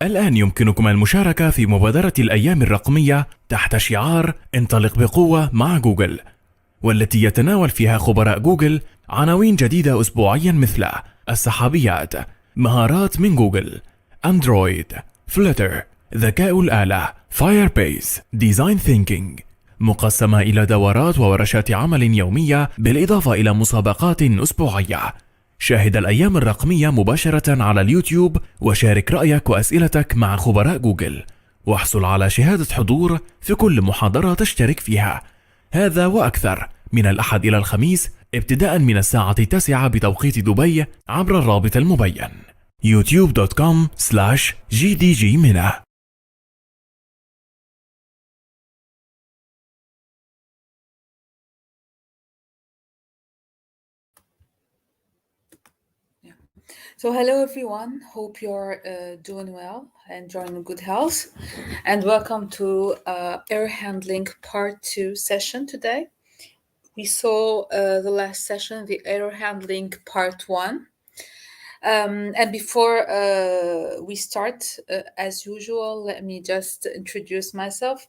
الآن يمكنكم المشاركة في مبادرة الأيام الرقمية تحت شعار انطلق بقوة مع جوجل، والتي يتناول فيها خبراء جوجل عناوين جديدة أسبوعيا مثل السحابيات، مهارات من جوجل، أندرويد، فلتر، ذكاء الآلة، فايربيس، ديزاين ثينكينج، مقسمة إلى دورات وورشات عمل يومية بالإضافة إلى مسابقات أسبوعية. شاهد الأيام الرقمية مباشرة على اليوتيوب وشارك رأيك وأسئلتك مع خبراء جوجل، واحصل على شهادة حضور في كل محاضرة تشترك فيها. هذا وأكثر من الأحد إلى الخميس ابتداء من الساعة 9 بتوقيت دبي عبر الرابط المبين youtube.com/gdgmena. So hello everyone, hope you're doing well and enjoying good health, and welcome to air handling part 2 session today. We saw the last session, the air handling part 1. And before we start, as usual, let me just introduce myself.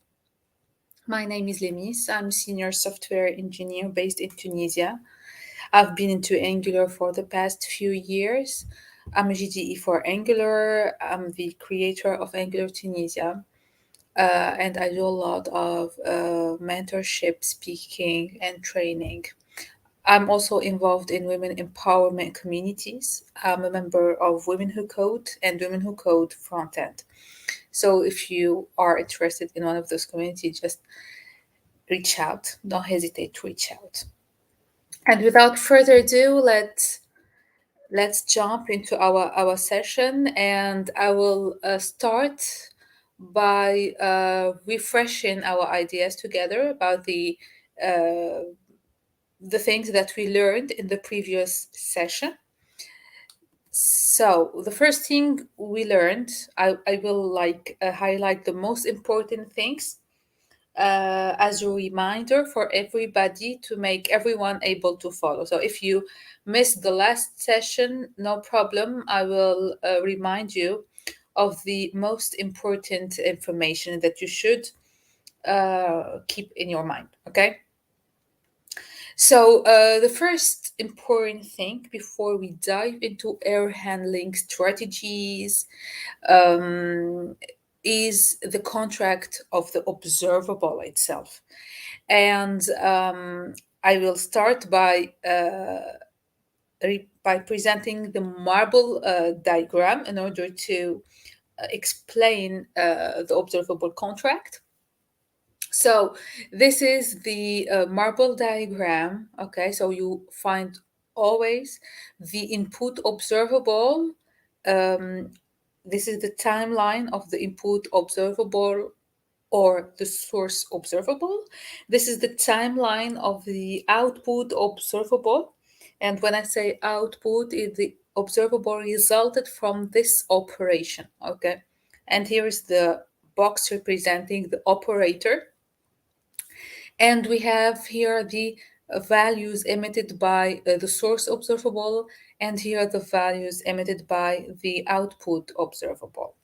My name is Lamis. I'm a senior software engineer based in Tunisia. I've been into Angular for the past few years. I'm a GDE for Angular. I'm the creator of Angular Tunisia. And I do a lot of mentorship, speaking, and training. I'm also involved in women empowerment communities. I'm a member of Women Who Code and Women Who Code Frontend. So if you are interested in one of those communities, just reach out. Don't hesitate to reach out. And without further ado, let's jump into our session, and I will start by refreshing our ideas together about the things that we learned in the previous session. So the first thing we learned, I will highlight the most important things as a reminder for everybody to make everyone able to follow. So if you missed the last session, no problem. I will remind you of the most important information that you should keep in your mind, okay? So the first important thing before we dive into air handling strategies is the contract of the observable itself. And I will start by presenting the marble diagram in order to explain the observable contract. So this is the marble diagram. Okay, so you find always the input observable. This is the timeline of the input observable or the source observable. This is the timeline of the output observable. And when I say output, the observable resulted from this operation. Okay, and here is the box representing the operator. And we have here the values emitted by the source observable, and here the values emitted by the output observable.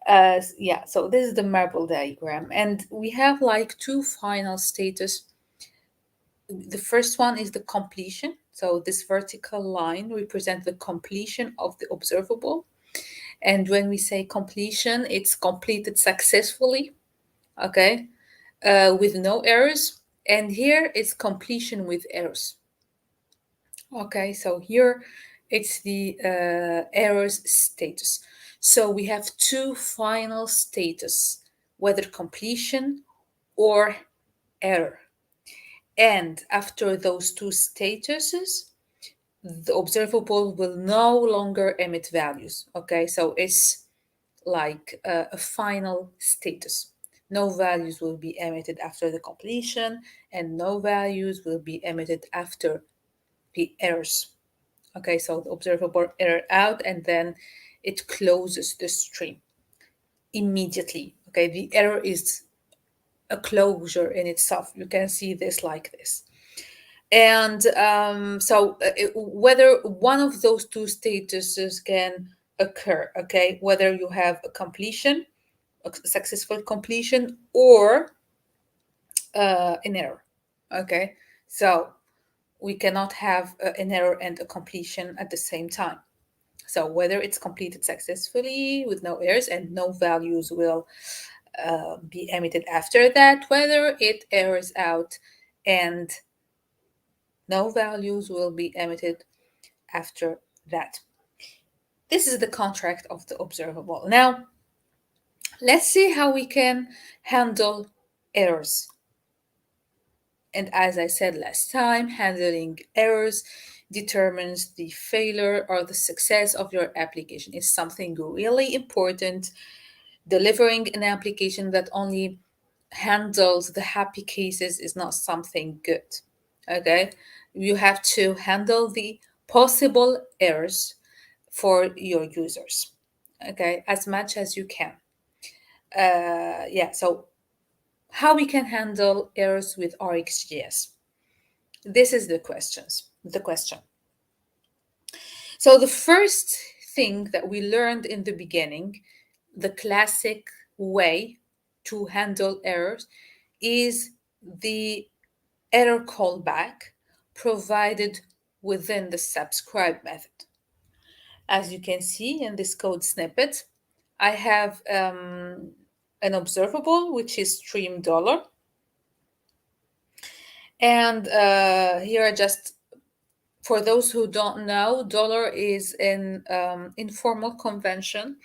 So this is the marble diagram, and we have like two final status. The first one is the completion. So this vertical line represents the completion of the observable. And when we say completion, it's completed successfully, okay, with no errors. And here it's completion with errors. Okay, so here it's the errors status. So we have two final status, whether completion or error. And after those two statuses, the observable will no longer emit values. Okay, so it's like a final status. No values will be emitted after the completion, and no values will be emitted after the errors. Okay, so the observable error out, and then it closes the stream immediately. Okay, the error is a closure in itself. You can see this like this. And whether one of those two statuses can occur, okay? Whether you have a completion, a successful completion, or an error, okay? So we cannot have an error and a completion at the same time. So whether it's completed successfully with no errors and no values will be emitted after that, whether it errors out and no values will be emitted after that. This is the contract of the observable. Now, let's see how we can handle errors. And as I said last time, handling errors determines the failure or the success of your application. It's something really important. Delivering an application that only handles the happy cases is not something good. Okay? You have to handle the possible errors for your users. Okay? As much as you can. So how we can handle errors with RxJS? This is the question. So the first thing that we learned in the beginning, the classic way to handle errors, is the error callback provided within the subscribe method. As you can see in this code snippet, I have an observable, which is stream dollar. And here I just, for those who don't know, dollar is an informal convention.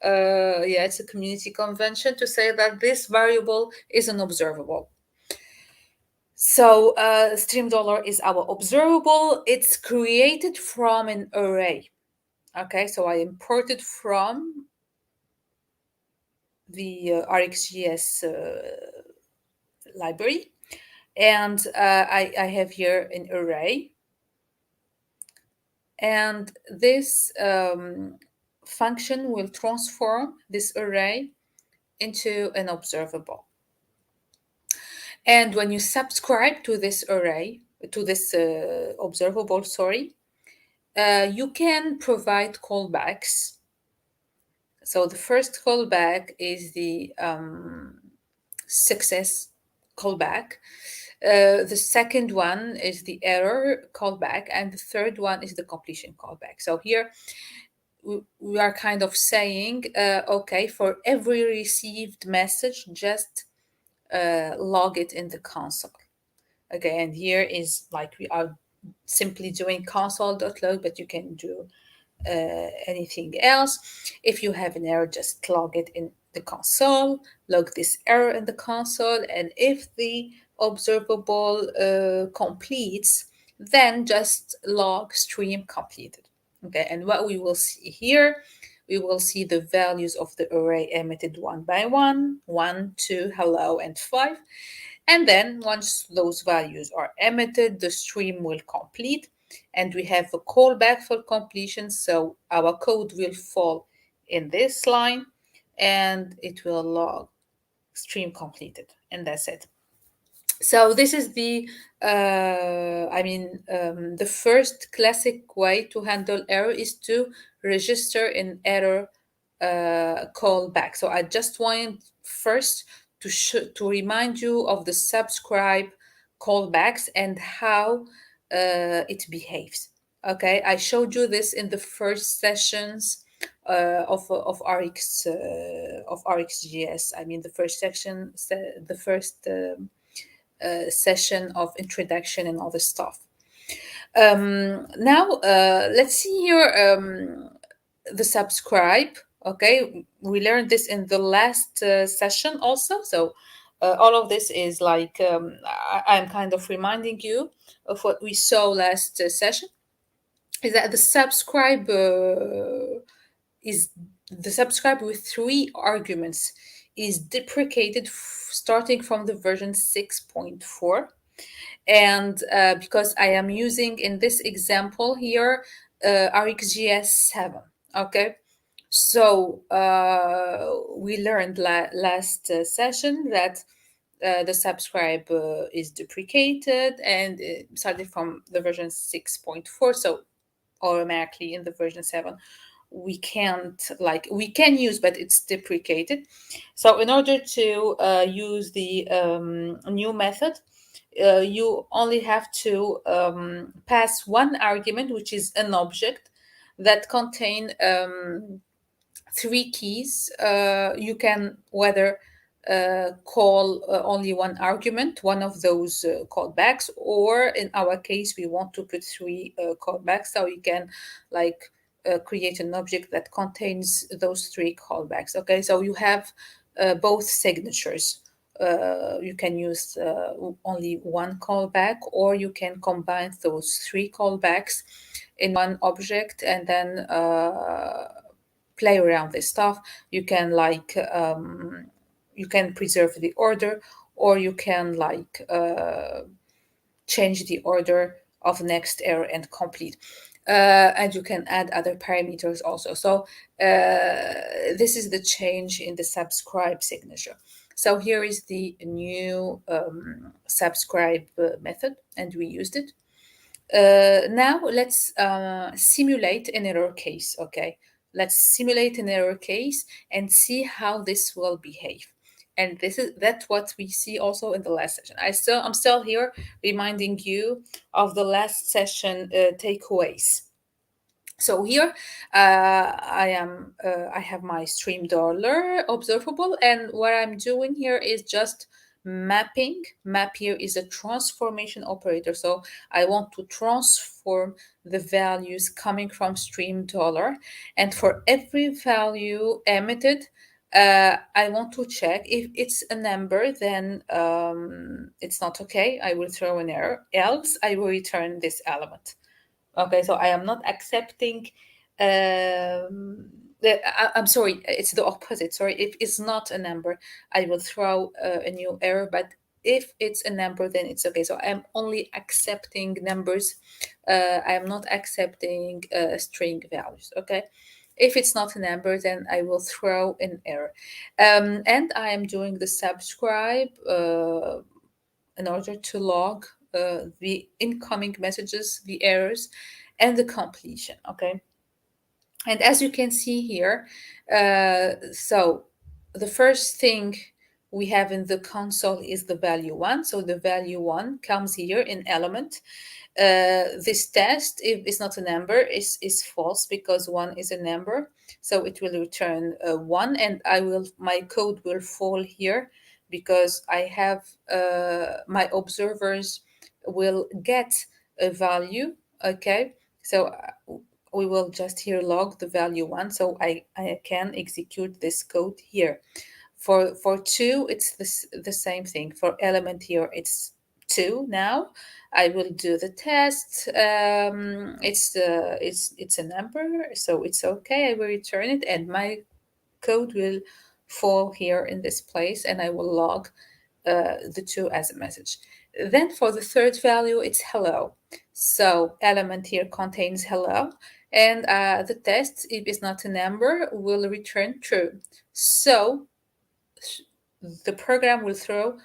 It's a community convention to say that this variable is an observable. So stream dollar is our observable. It's created from an array. Okay, so I imported from the RxJS library, and I have here an array. And this function will transform this array into an observable. And when you subscribe to this array, to this observable, you can provide callbacks. So the first callback is the success callback. The second one is the error callback, and the third one is the completion callback. So here we are kind of saying, okay, for every received message, just log it in the console. Okay, and here is like we are simply doing console.log, but you can do anything else. If you have an error, just log it in the console, log this error in the console, and if the observable completes, then just log stream completed. Okay, and what we will see here, we will see the values of the array emitted one by one, 1, 2, hello, and 5. And then once those values are emitted, the stream will complete, and we have a callback for completion. So our code will fall in this line, and it will log stream completed, and that's it. So this is the the first classic way to handle error is to register an error callback. So I just want first to remind you of the subscribe callbacks and how it behaves. Okay, I showed you this in the first sessions of RxJS. I mean, the first section, the first session of introduction and all this stuff. Now let's see here the subscribe. Okay, we learned this in the last session also. So all of this is like I'm kind of reminding you of what we saw last session. Is that the subscribe with 3 arguments is deprecated starting from the version 6.4. And because I am using in this example here RxJS 7. Okay, so we learned last session that the subscribe is deprecated, and it started from the version 6.4, so automatically in the version 7 we can't, like, we can use, but it's deprecated. So in order to use the new method, you only have to pass one argument, which is an object that contain three keys. You can whether call only one argument, one of those callbacks, or in our case, we want to put three callbacks. So you can like create an object that contains those three callbacks. Okay, so you have both signatures. You can use only one callback, or you can combine those three callbacks in one object and then play around this stuff. You can like you can preserve the order, or you can like change the order of next error and complete. And you can add other parameters also. So this is the change in the subscribe signature. So here is the new subscribe method, and we used it. Now let's simulate an error case. Okay, let's simulate an error case and see how this will behave. And that's what we see also in the last session. I'm still here reminding you of the last session takeaways. So here I have my stream dollar observable, and what I'm doing here is just mapping. Map here is a transformation operator, so I want to transform the values coming from stream dollar, and for every value emitted, I want to check if it's a number, then it's not okay, I will throw an error, else I will return this element. Okay, so I am not accepting. I'm sorry, it's the opposite. Sorry, if it's not a number, I will throw a new error. But if it's a number, then it's okay. So I'm only accepting numbers. I am not accepting string values. Okay. If it's not a number, then I will throw an error. And I am doing the subscribe in order to log the incoming messages, the errors, and the completion. Okay. And as you can see here, so the first thing we have in the console is the value 1. So the value 1 comes here in element. This test, if it's not a number, is false because 1 is a number. So it will return 1, and my code will fall here because I have my observers will get a value. Okay, so we will just here log the value 1, so I can execute this code here. For 2, it's the same thing. For element here, it's 2 now. I will do the test. It's a number, so it's okay. I will return it, and my code will fall here in this place, and I will log the 2 as a message. Then for the third value, it's hello. So element here contains hello, and the test, if it's not a number, will return true. So the program will throw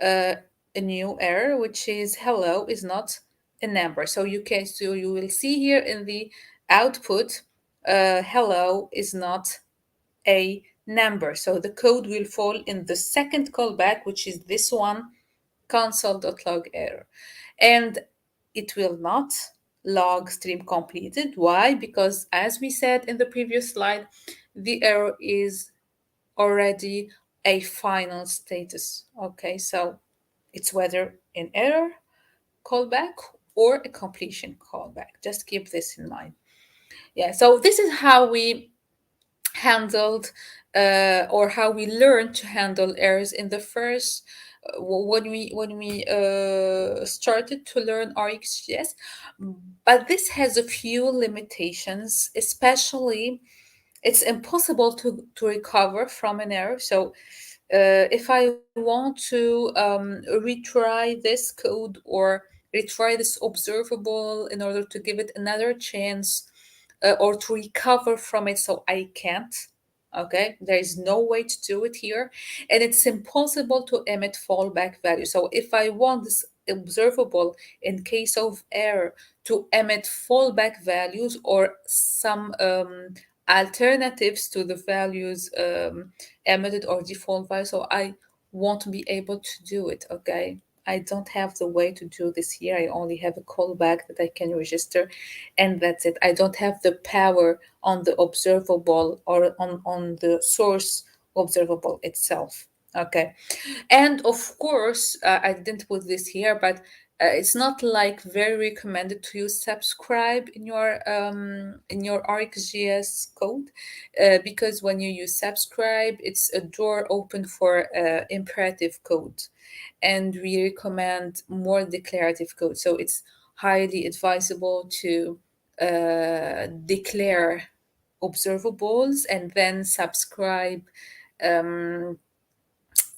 a new error, which is hello is not a number. So you will see here in the output, hello is not a number. So the code will fall in the second callback, which is this one, console.log error. And it will not log stream completed. Why? Because as we said in the previous slide, the error is already a final status. Okay, so it's whether an error callback or a completion callback. Just keep this in mind. Yeah, so this is how we handled or how we learned to handle errors in the first when we started to learn RxJS. But this has a few limitations, especially it's impossible to recover from an error. So if I want to retry this code or retry this observable in order to give it another chance or to recover from it, so I can't. Okay, there is no way to do it here, and it's impossible to emit fallback value. So if I want this observable in case of error to emit fallback values or some alternatives to the values emitted or default value. So I won't be able to do it, okay? I don't have the way to do this here. I only have a callback that I can register, and that's it. I don't have the power on the observable or on the source observable itself. Okay. And of course, I didn't put this here, but it's not like very recommended to use subscribe in your RxJS code, because when you use subscribe, it's a door open for imperative code, and we recommend more declarative code. So it's highly advisable to declare observables and then subscribe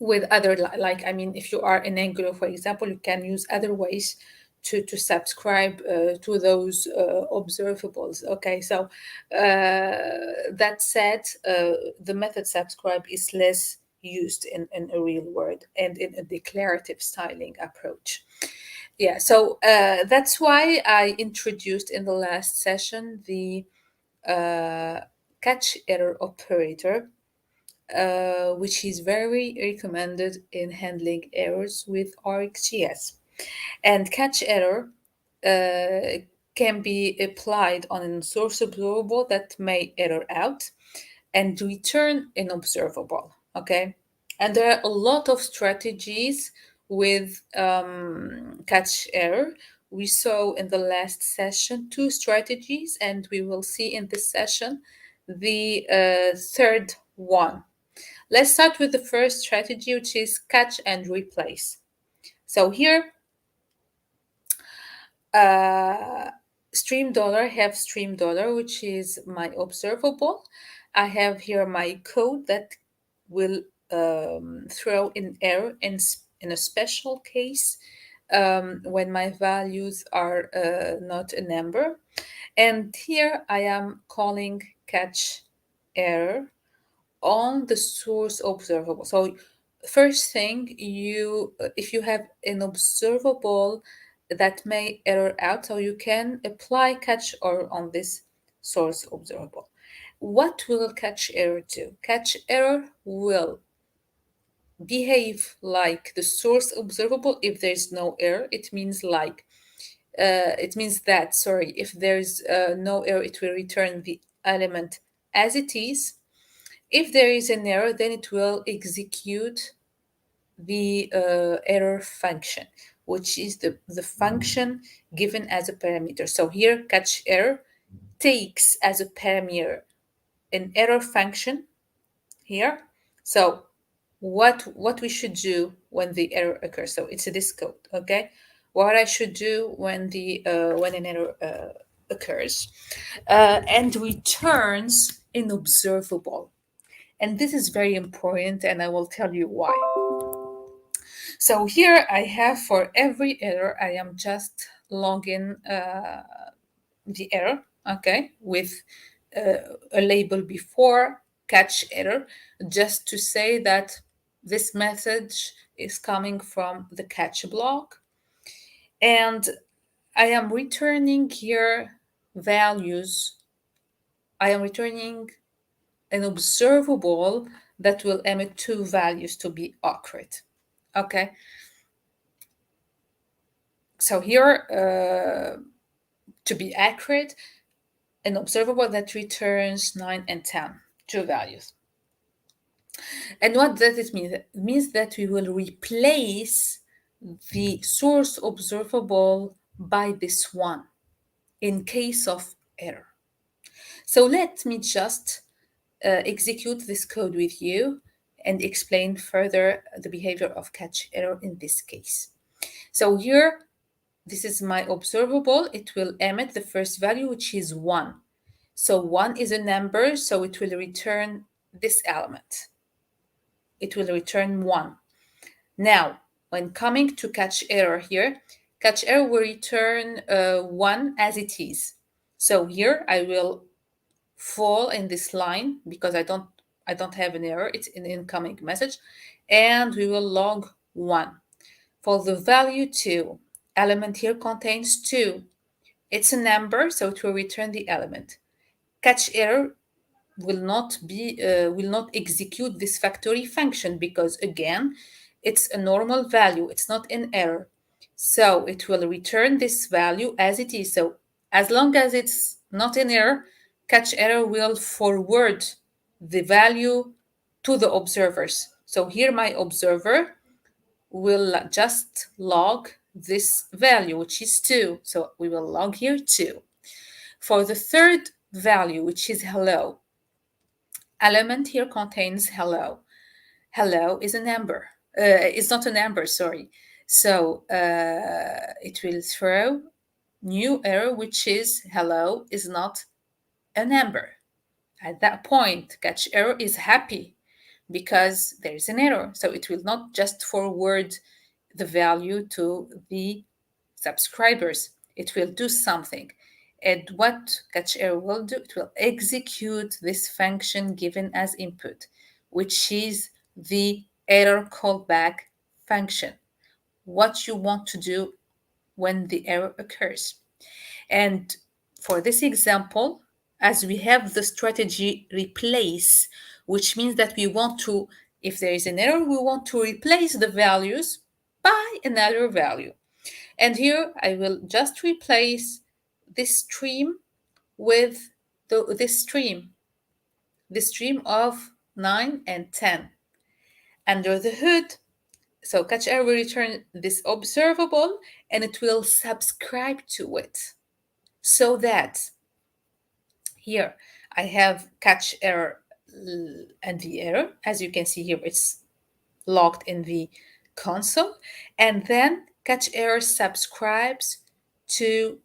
with other like, I mean, if you are in Angular, for example, you can use other ways to subscribe to those observables. Okay, so that said, the method subscribe is less used in a real world and in a declarative styling approach. Yeah, so that's why I introduced in the last session the catch error operator, which is very recommended in handling errors with RxJS. And catch error can be applied on an source observable that may error out and return an observable. Okay, and there are a lot of strategies with catch error. We saw in the last session 2 strategies, and we will see in this session the third one. Let's start with the first strategy, which is catch and replace. So here, stream dollar have stream dollar, which is my observable. I have here my code that will throw an error in a special case when my values are not a number. And here I am calling catch error on the source observable. So first thing, if you have an observable that may error out, so you can apply catch error on this source observable. What will catch error do? Catch error will behave like the source observable if there's no error. It means that, sorry, if there's no error, it will return the element as it is. If there is an error, then it will execute the error function, which is the function given as a parameter. So here, catch error takes as a parameter an error function here. So what we should do when the error occurs? So it's this code, okay? What I should do when an error occurs, and returns an observable. And this is very important, and I will tell you why. So here I have, for every error, I am just logging the error, okay, with a label before catch error, just to say that this message is coming from the catch block. And I am returning here values. I am returning an observable that will emit 2 values to be accurate. Okay. So here, to be accurate, an observable that returns 9 and 10, 2 values. And what does it mean? It means that we will replace the source observable by this one in case of error. So let me just execute this code with you and explain further the behavior of catch error in this case. So here, this is my observable. It will emit the first value, which is 1. So 1 is a number, so it will return this element. It will return 1. Now, when coming to catch error here, catch error will return 1 as it is. So here I will fall in this line because I don't have an error. It's an incoming message, and we will log 1. For the value 2, element here contains 2. It's a number, so it will return the element. Catch error will not execute this factory function because again, it's a normal value. It's not an error. So it will return this value as it is. So as long as it's not an error, catch error will forward the value to the observers. So here my observer will just log this value, which is 2. So we will log here 2. For the third value, which is hello, element here contains hello. Hello is a number. It's not a number, sorry. So it will throw new error, which is hello is not a number. At that point, catch error is happy because there is an error. So it will not just forward the value to the subscribers. It will do something. And what catch error will do, it will execute this function given as input, which is the error callback function. What you want to do when the error occurs. And for this example, as we have the strategy replace, which means that we want to, if there is an error, we want to replace the values by another value. And here I will just replace this stream with this stream of 9 and 10. Under the hood, so catch error will return this observable and it will subscribe to it. So that here I have catch error and the error. As you can see here, it's logged in the console. And then catch error subscribes to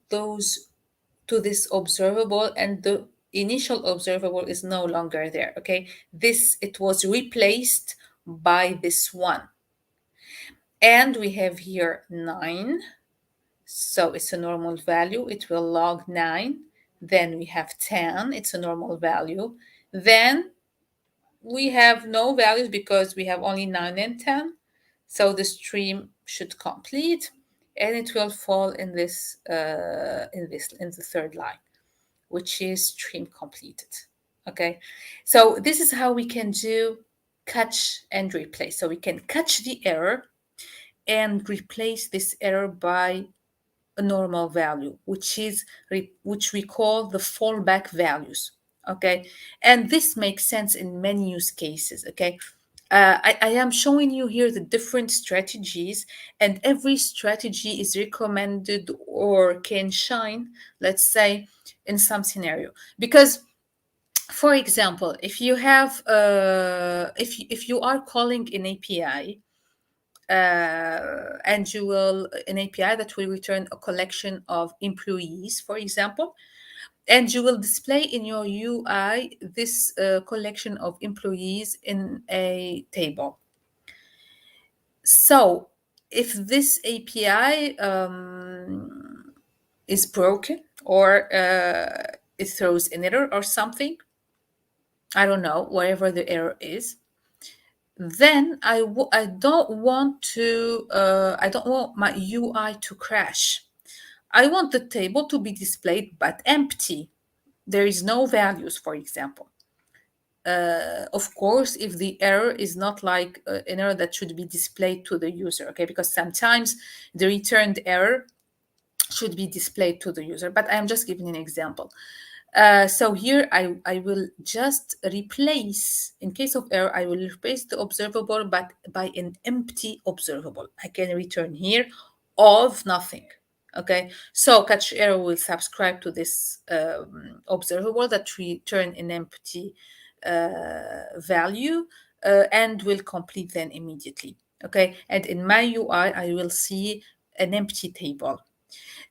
this observable, and the initial observable is no longer there. Okay, it was replaced by this one. And we have here 9. So it's a normal value. It will log 9. Then we have 10. It's a normal value. Then we have no values because we have only 9 and 10. So the stream should complete, and it will fall in this in the third line, which is stream completed. Okay, so this is how we can do catch and replace. So we can catch the error and replace this error by a normal value, which we call the fallback values. Okay, and this makes sense in many use cases. Okay, I am showing you here the different strategies, and every strategy is recommended or can shine, let's say, in some scenario. Because, for example, if you have if you are calling an API, and you will an API that will return a collection of employees, for example, and you will display in your UI this collection of employees in a table. So if this API is broken, or it throws an error or something, I don't know, whatever the error is, then I don't want my UI to crash. I want the table to be displayed but empty. There is no values, for example. Of course, if the error is not like an error that should be displayed to the user, okay? Because sometimes the returned error should be displayed to the user, but I'm just giving an example. So here I will just replace, in case of error, I will replace the observable but by an empty observable. I can return here of nothing. Okay, so catch error will subscribe to this observable that return an empty value and will complete then immediately. Okay, and in my UI, I will see an empty table.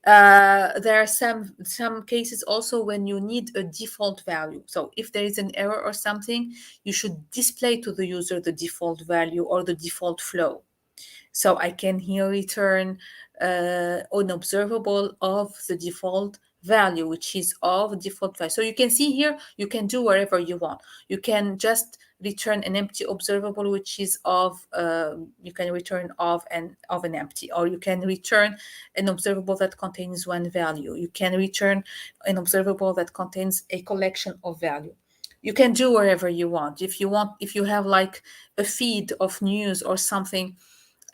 There are some cases also when you need a default value. So if there is an error or something, you should display to the user the default value or the default flow. So I can here return an observable of the default value, which is of default value. So you can see here, you can do whatever you want. You can just return an empty observable, which is of, you can return of an empty, or you can return an observable that contains one value. You can return an observable that contains a collection of value. you can do wherever you want. If you have like a feed of news or something,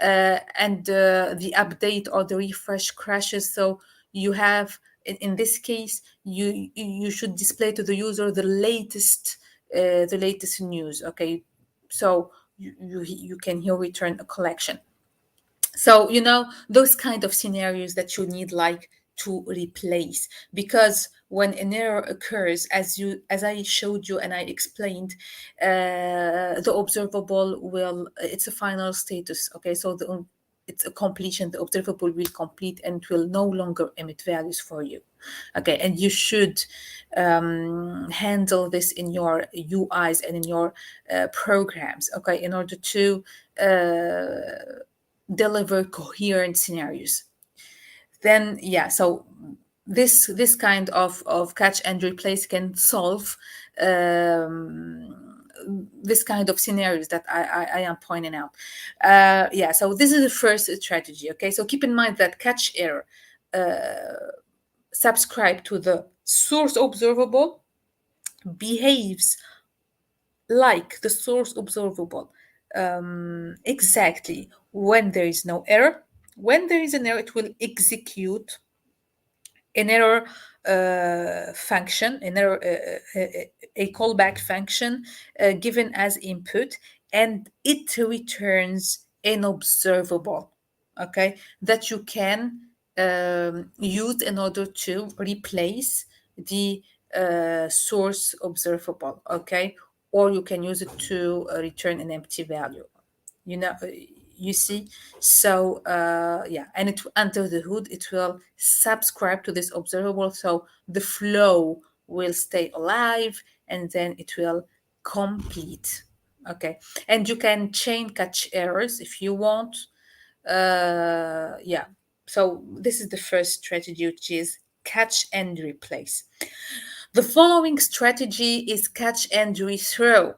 and the update or the refresh crashes, so you have, in this case, you should display to the user the latest news. Okay, so you can here return a collection. So those kind of scenarios that you need like to replace, because when an error occurs, as I showed you and I explained, the observable will, it's a final status. Okay, so it's a completion. The observable will complete and will no longer emit values for you. Okay, and you should handle this in your UIs and in your programs, okay, in order to deliver coherent scenarios. Then so this kind of catch and replace can solve this kind of scenarios that I am pointing out. So this is the first strategy. Okay, so keep in mind that catch error subscribe to the source observable behaves like the source observable exactly when there is no error. When there is an error, it will execute an error function, a callback function given as input, and it returns an observable, okay, that you can use in order to replace the source observable, okay, or you can use it to return an empty value. You see. So and it, under the hood, it will subscribe to this observable, so the flow will stay alive and then it will complete. Okay, and you can chain catch errors if you want. So this is the first strategy, which is catch and replace. The following strategy is catch and rethrow.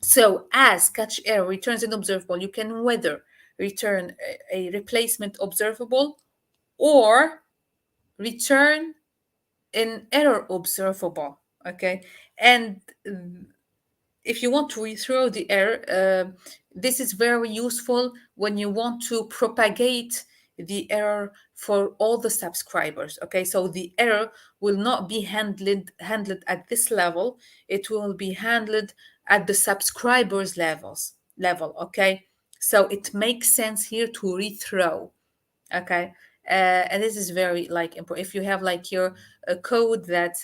So as catch error returns an observable, you can whether return a replacement observable or return an error observable. Okay, and if you want to rethrow the error, this is very useful when you want to propagate the error for all the subscribers. Okay, so the error will not be handled at this level. It will be handled at the subscribers level. Okay, so it makes sense here to rethrow. Okay, and this is very like important. If you have like your code that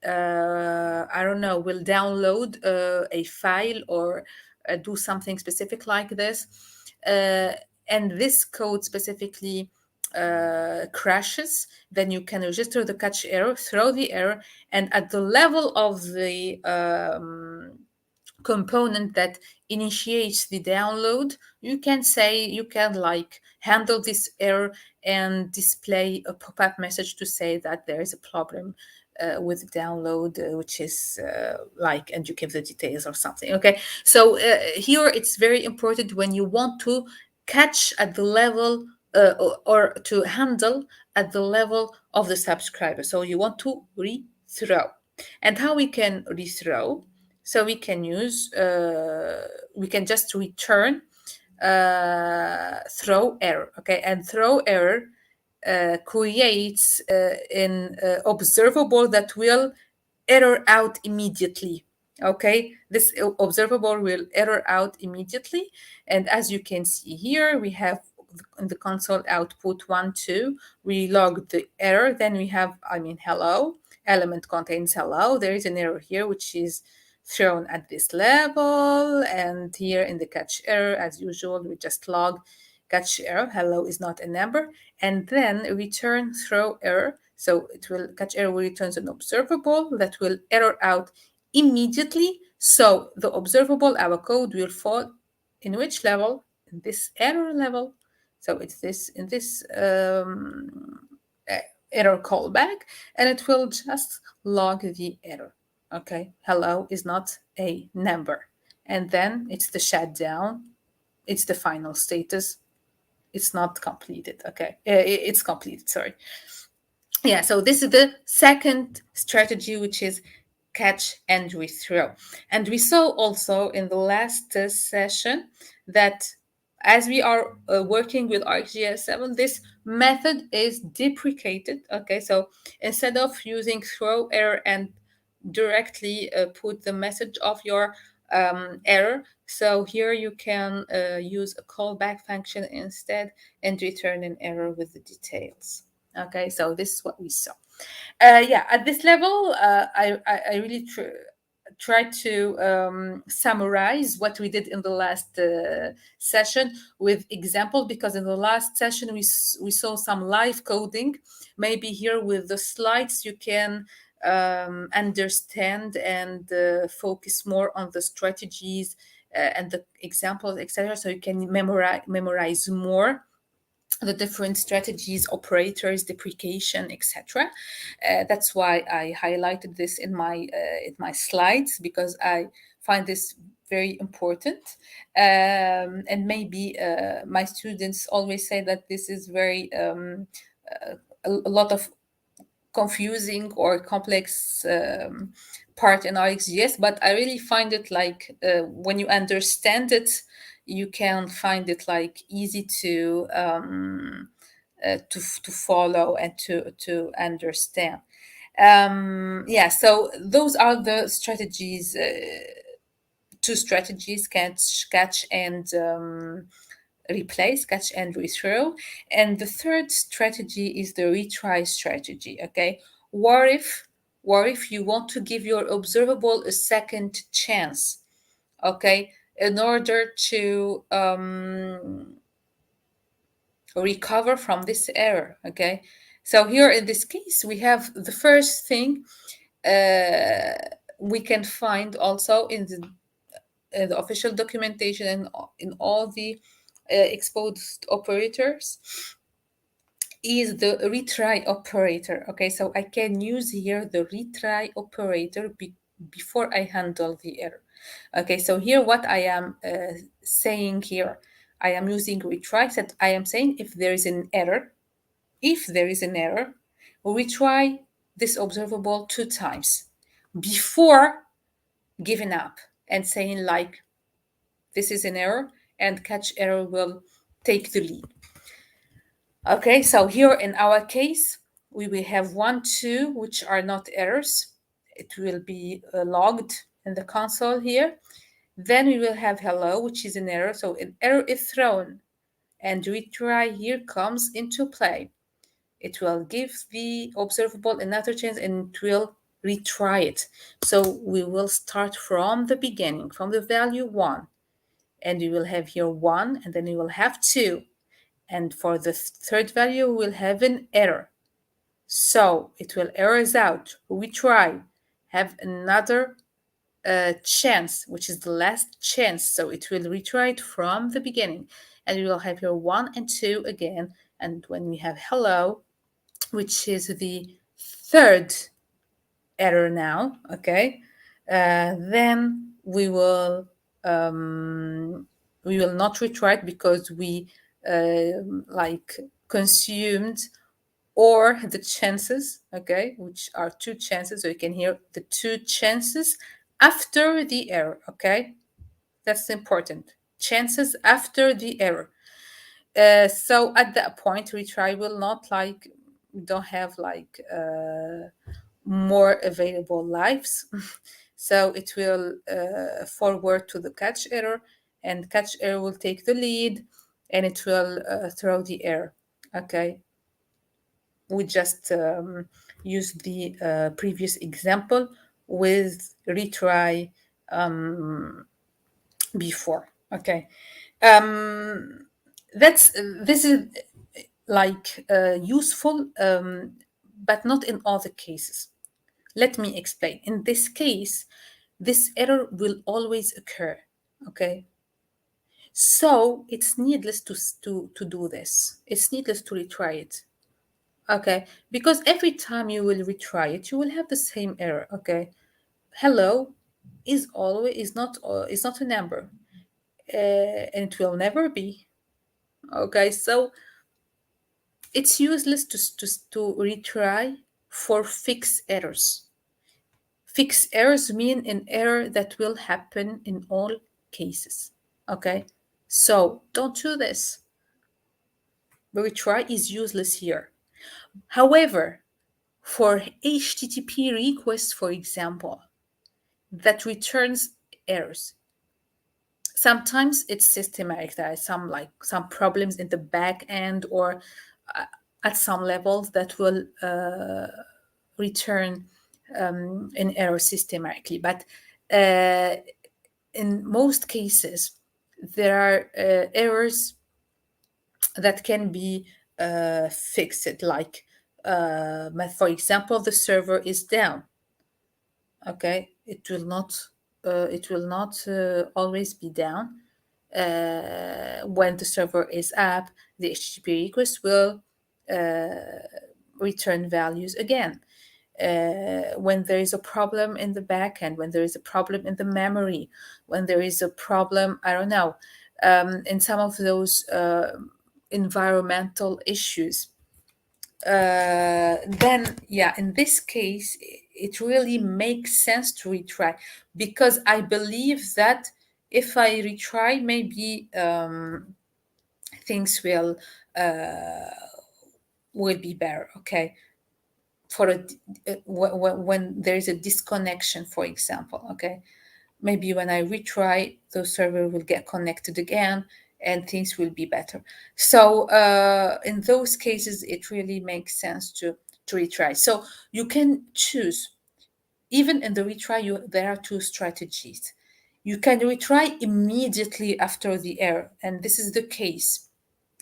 I don't know, will download a file or do something specific like this, and this code specifically crashes, then you can register the catch error, throw the error, and at the level of the component that initiates the download, you can like handle this error and display a pop-up message to say that there is a problem with download, which is like, and you give the details or something. Okay, so here it's very important when you want to catch at the level or to handle at the level of the subscriber. So you want to rethrow. And how we can rethrow? So we can use, we can just return throw error. Okay, and throw error creates an observable that will error out immediately. Okay, this observable will error out immediately. And as you can see here, we have in the console output 1, 2, we log the error. Then we have, hello, element contains hello. There is an error here, which is thrown at this level. And here in the catch error, as usual, we just log catch error, hello is not a number, and then return throw error. So it will, catch error will return an observable that will error out immediately. So the observable, our code, will fall in which level? In this error level. So it's this, in this error callback, and it will just log the error. Okay, hello is not a number. And then it's the shutdown, it's the final status, it's not completed. Okay, it's completed, sorry. Yeah, so this is the second strategy, which is catch and rethrow. And we saw also in the last session that as we are working with RxJS 7, this method is deprecated. Okay, so instead of using throw error and directly put the message of your error, so here you can use a callback function instead and return an error with the details. Okay, so this is what we saw. Yeah, at this level, I really try to summarize what we did in the last session with example, because in the last session we saw some live coding. Maybe here with the slides you can understand and focus more on the strategies and the examples, etc. So you can memorize more the different strategies, operators, deprecation, etc. That's why I highlighted this in my slides, because I find this very important. And maybe my students always say that this is very a lot of confusing or complex part in RxJS, but I really find it like when you understand it, you can find it like easy to follow and to understand. Yeah, so those are the strategies. Two strategies: catch and replace, catch and rethrow. And the third strategy is the retry strategy. Okay, what if you want to give your observable a second chance? Okay, in order to recover from this error. Okay, so here in this case we have the first thing we can find also in the official documentation and in all the exposed operators is the retry operator. Okay, so I can use here the retry operator before I handle the error. Okay, so here what I am saying here, I am using retry, that I am saying if there is an error, we try this observable 2 times before giving up and saying like this is an error and catch error will take the lead. Okay, so here in our case, we will have 1, 2, which are not errors. It will be logged in the console here. Then we will have hello, which is an error. So an error is thrown and retry here comes into play. It will give the observable another chance and it will retry it. So we will start from the beginning, from the value 1. And we will have here 1, and then we will have 2. And for the third value, we'll have an error. So it will errors out. We try, have another chance, which is the last chance. So it will retry it from the beginning. And we will have here 1 and 2 again. And when we have hello, which is the third error now, okay, then we will not retry it because we like consumed or the chances, okay, which are 2 chances. So you can hear the 2 chances after the error. Okay, that's important. Chances after the error. So at that point, retry will not like don't have like more available lives. So it will forward to the catch error, and catch error will take the lead, and it will throw the error. Okay, we just use the previous example with retry before. Okay, this is like useful, but not in all the cases. Let me explain. In this case, this error will always occur. Okay, so it's needless to do this. It's needless to retry it. Okay, because every time you will retry it, you will have the same error. Okay, hello is not a number, and it will never be. Okay, so it's useless to retry for fixed errors. Fixed errors mean an error that will happen in all cases. Okay, so don't do this. Retry is useless here. However, for HTTP requests, for example, that returns errors, sometimes it's systematic. There are some problems in the back end or at some levels that will return an error systematically. But in most cases, there are errors that can be fixed, like for example, the server is down. Okay, it will not always be down. When the server is up, the HTTP request will return values again. When there is a problem in the backend, when there is a problem in the memory, when there is a problem, I don't know, in some of those environmental issues, then yeah, in this case, it really makes sense to retry, because I believe that if I retry, maybe things will be better. Okay, for when there is a disconnection, for example. Okay, maybe when I retry, the server will get connected again and things will be better. So in those cases, it really makes sense to retry. So you can choose, even in the retry, there are two strategies. You can retry immediately after the error, and this is the case.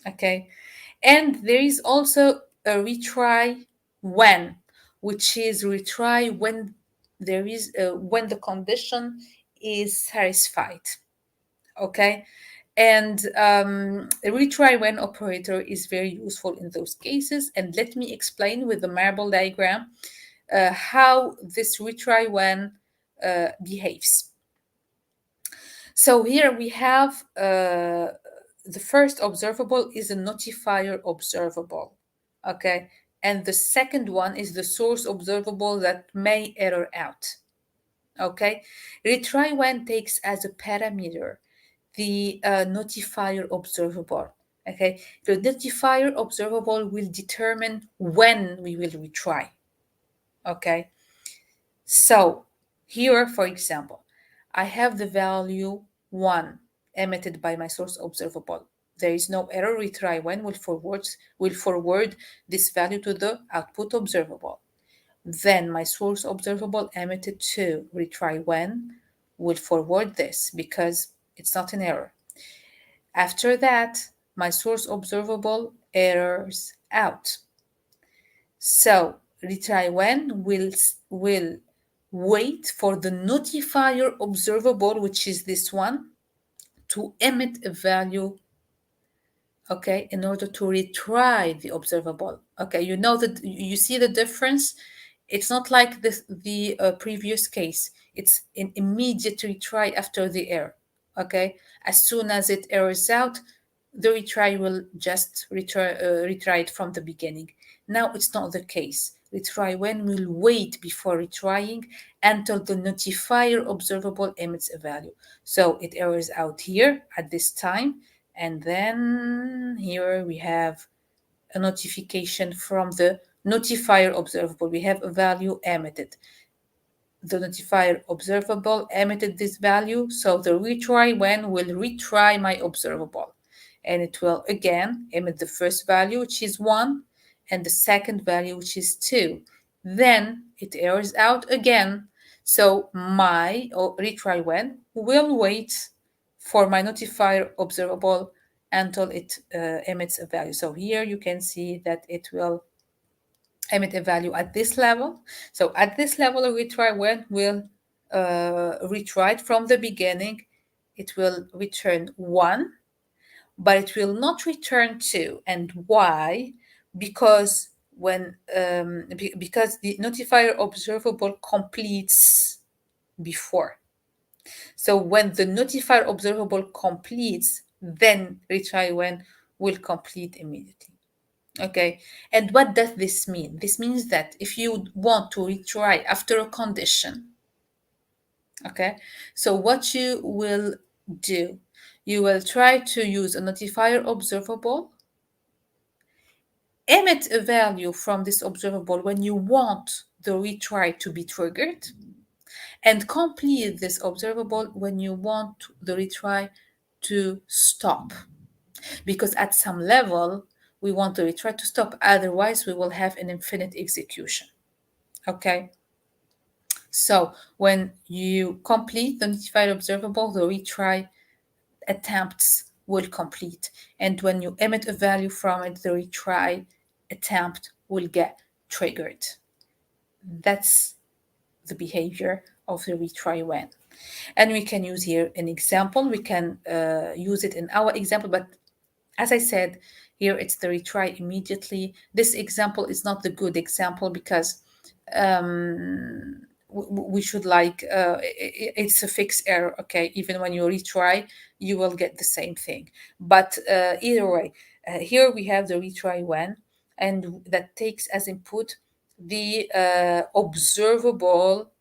Okay, and there is also a retry when, which is retry when there is when the condition is satisfied. Okay, and a retry when operator is very useful in those cases. And let me explain with the marble diagram how this retry when behaves. So here we have the first observable is a notifier observable. Okay, and the second one is the source observable that may error out. Okay, retry when takes as a parameter the notifier observable. Okay, the notifier observable will determine when we will retry. Okay, so here, for example, I have the value 1 emitted by my source observable. There is no error. Retry when will forward this value to the output observable. Then my source observable emitted 2. Retry when will forward this because it's not an error. After that, my source observable errors out. So retry when will wait for the notifier observable, which is this one, to emit a value, okay, in order to retry the observable. Okay, you know that you see the difference. It's not like the previous case. It's an immediate retry after the error. Okay, as soon as it errors out, the retry will just retry it from the beginning. Now it's not the case. Retry when will wait before retrying until the notifier observable emits a value. So it errors out here at this time, and then here we have a notification from the notifier observable. We have a value emitted. The notifier observable emitted this value, so the retry when will retry my observable. And it will again emit the first value, which is 1, and the second value, which is 2. Then it errors out again. So my retry when will wait for my notifier observable until it emits a value. So here you can see that it will emit a value at this level. So at this level, a retry when will retry it from the beginning. It will return 1, but it will not return 2. And why? Because because the notifier observable completes before. So when the notifier observable completes, then retry when will complete immediately. Okay, and what does this mean? This means that if you want to retry after a condition, Okay, so what you will do, you will try to use a notifier observable, emit a value from this observable when you want the retry to be triggered, and complete this observable when you want the retry to stop. Because at some level, we want the retry to stop, otherwise we will have an infinite execution. Okay, so when you complete the notified observable, the retry attempts will complete. And when you emit a value from it, the retry attempt will get triggered. That's the behavior of the retry when. And we can use here an example. We can use it in our example, but as I said, here it's the retry immediately. This example is not the good example because we should it's a fixed error. Okay, even when you retry, you will get the same thing. But either way, here we have the retry when, and that takes as input the observable,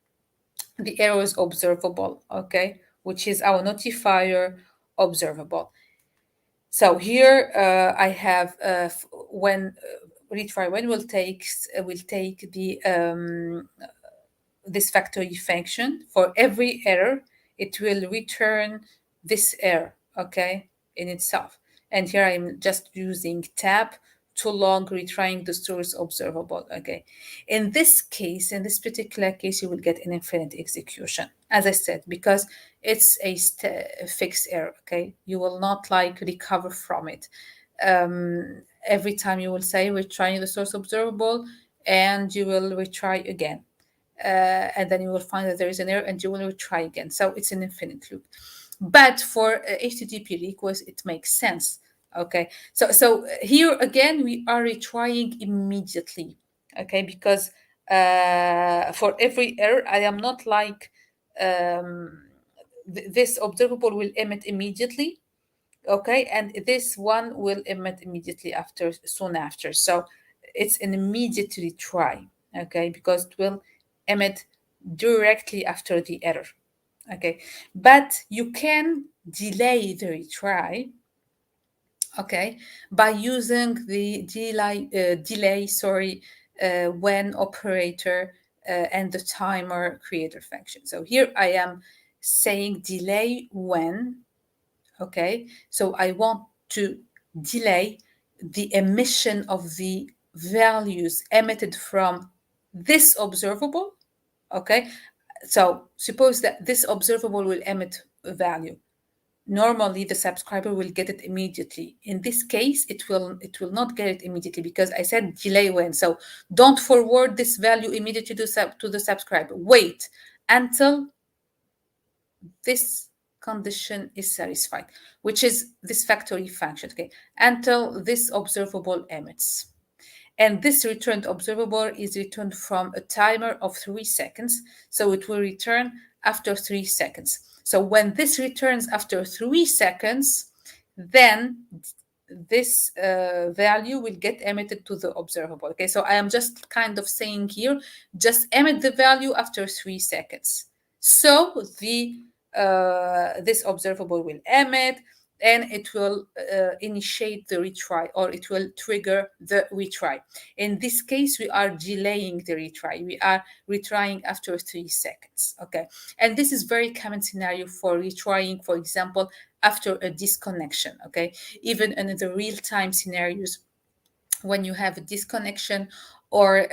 the error is observable. Okay, which is our notifier observable. So here I have when retry when will take the this factory function. For every error, it will return this error, okay, in itself. And here I'm just using tab to log retrying the source observable, okay. In this case, in this particular case, you will get an infinite execution, as I said, because it's a fixed error, okay. You will not like recover from it. Every time you will say retrying the source observable, and you will retry again, and then you will find that there is an error and you will retry again. So it's an infinite loop. But for HTTP request, it makes sense. Okay, so here again we are retrying immediately. Okay, because for every error, I am not like this observable will emit immediately. Okay, and this one will emit immediately after, soon after. So it's an immediate retry. Okay, because it will emit directly after the error. Okay, but you can delay the retry, okay, by using the delay when operator and the timer creator function. So here I am saying delay when, okay, so I want to delay the emission of the values emitted from this observable. Okay, so suppose that this observable will emit a value. Normally the subscriber will get it immediately. In this case, it will not get it immediately because I said delay when. So don't forward this value immediately to the subscriber. Wait until this condition is satisfied, which is this factory function, okay, until this observable emits. And this returned observable is returned from a timer of 3 seconds. So it will return after 3 seconds. So when this returns after 3 seconds, then this value will get emitted to the observable. Okay, so I am just kind of saying here, just emit the value after 3 seconds. So the this observable will emit, and it will initiate the retry, or it will trigger the retry. In this case, we are delaying the retry. We are retrying after 3 seconds. Okay, and this is very common scenario for retrying, for example, after a disconnection. Okay, even in the real-time scenarios, when you have a disconnection, or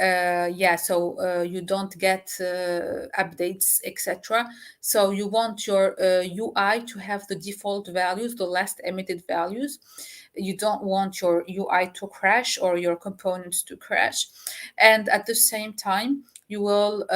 you don't get updates, etc. So you want your UI to have the default values, the last emitted values. You don't want your UI to crash or your components to crash. And at the same time, you will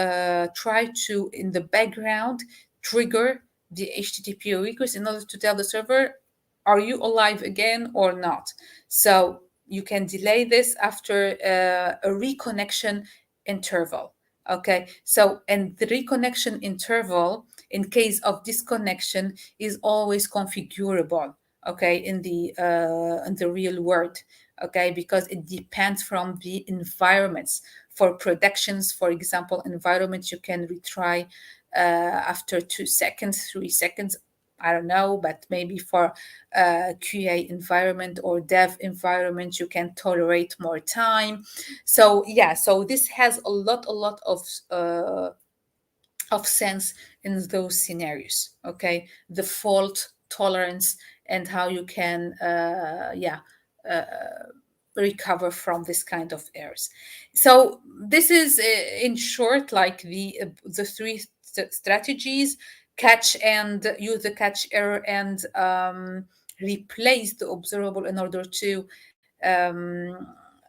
try to, in the background, trigger the HTTP request in order to tell the server, are you alive again or not? So you can delay this after a reconnection interval. Okay, so, and the reconnection interval in case of disconnection is always configurable, okay, in the real world, okay, because it depends from the environments. For productions, for example, environments, you can retry after 2 seconds, 3 seconds. I don't know, but maybe for QA environment or dev environment, you can tolerate more time. So yeah, so this has a lot of sense in those scenarios. Okay, the fault tolerance and how you can recover from this kind of errors. So this is in short like the three strategies: catch and use the catch error, and replace the observable in order to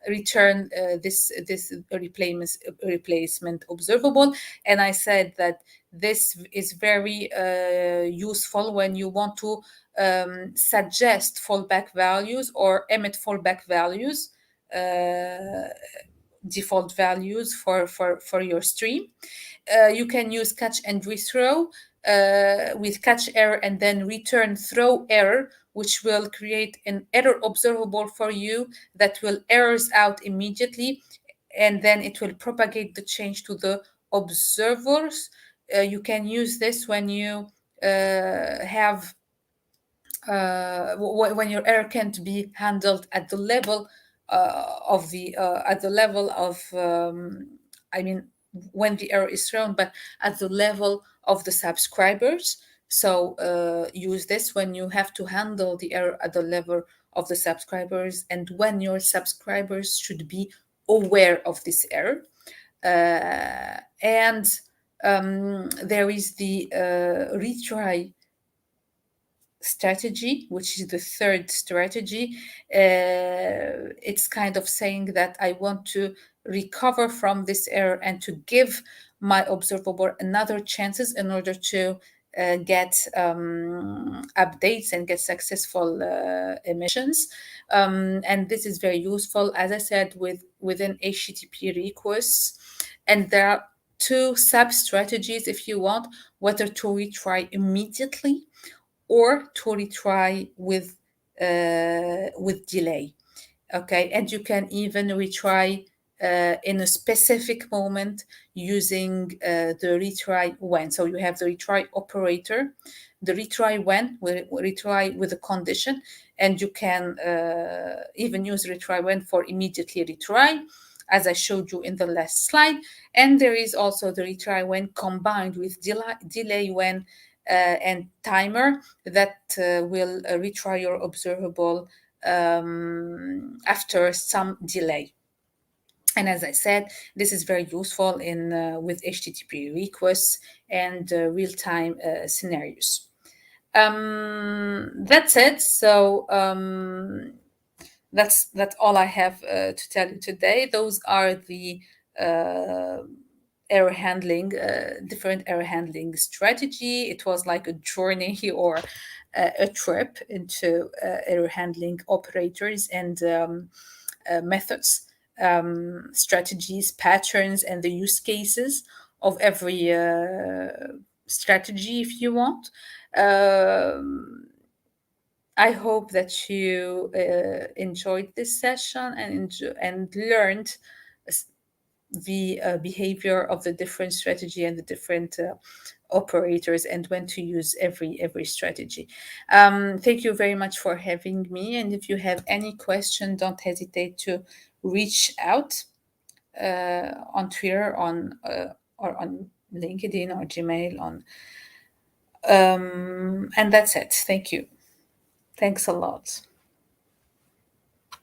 return this replacement observable. And I said that this is very useful when you want to suggest fallback values or emit fallback values, default values for your stream. You can use catch and rethrow with catch error and then return throw error, which will create an error observable for you that will errors out immediately, and then it will propagate the change to the observers. You can use this when you have when your error can't be handled at the level of the at the level of I mean when the error is thrown, but at the level of the subscribers. So use this when you have to handle the error at the level of the subscribers, and when your subscribers should be aware of this error. And there is the retry strategy, which is the third strategy. It's kind of saying that I want to recover from this error and to give my observable another chances in order to get updates and get successful emissions. And this is very useful, as I said, within HTTP requests. And there are two sub strategies if you want, whether to retry immediately or to retry with delay. Okay, and you can even retry in a specific moment using the retry when. So you have the retry operator, the retry when, will retry with a condition, and you can even use retry when for immediately retry, as I showed you in the last slide. And there is also the retry when combined with delay when and timer that will retry your observable after some delay. And as I said, this is very useful in with HTTP requests and real-time scenarios. That's it. So that's all I have to tell you today. Those are the error handling, different error handling strategy. It was like a journey or a trip into error handling operators and methods, strategies, patterns, and the use cases of every strategy, if you want. I hope that you enjoyed this session and learned the behavior of the different strategy and the different operators and when to use every strategy. Thank you very much for having me. And if you have any question, don't hesitate to reach out on Twitter, or on LinkedIn or Gmail. And that's it. Thank you. Thanks a lot.